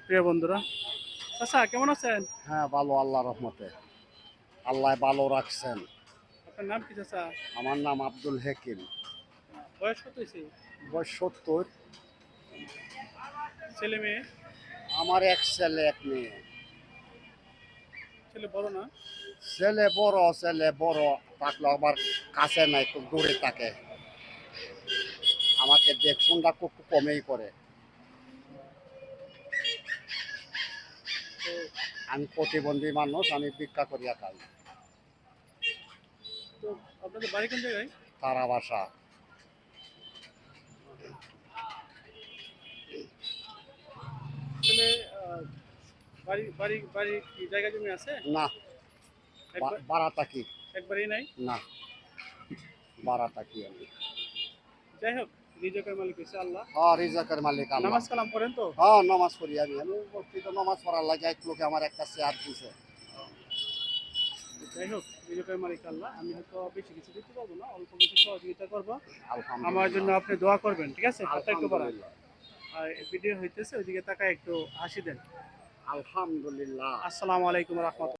প্রিয় বন্ধুরা, চাচা কেমন আছেন? হ্যাঁ, ভালো আল্লাহর রহমতে। আল্লাহ ভালো রাখছেন। আপনার নাম কি চাচা? আমার নাম আব্দুল হেকিম। বয়স কত হয়েছে? বয়স ৭০। ছেলে মেয়ে? আমার এক ছেলে এক মেয়ে। ছেলে বড় না? ছেলে বড় থাকলে আবার কাছে নাই, খুব দূরে থাকে। আমাকে দেখশুনটা খুব কমেই করে। তো আমি প্রতিবন্ধী মানুষ, আমি ভিক্ষা করিয়া খাই। তো আপনাদের বাড়ি কোন জায়গায়? তারা বাসা। ছেলে বাড়ি বাড়ি বাড়ি কি জায়গা জমি আছে? না, একবার বাড়া থাকি। একবারই নাই? না, বাড়া থাকি আমি। যাই হোক, রিজকের মালিক হচ্ছে আল্লাহ। হ্যাঁ, রিজাকের মালিক আল্লাহ। নামাজ কালাম পড়েন তো? হ্যাঁ, নামাজ পড়ি আমি। নামাজ পড়ার লাগে এক লোকে আমার একটা চেয়ার দিছে। যাই হোক, রিজকের মালিক আল্লাহ। আমি হয়তো বেশি কিছু দিতে পারবো না, অল্প কিছু সহযোগিতা করবো। আমার জন্য আলহামদুলিল্লাহ। আপনি দোয়া করবেন, ঠিক আছে? হাতটা একটু বাড়ান। আলহামদুলিল্লাহ। আর ভিডিও হইতেছে, ওইদিকে তাকায় একটু হাসি দেন। আলহামদুলিল্লাহ। আসসালামু আলাইকুম রহমতুল্লাহ।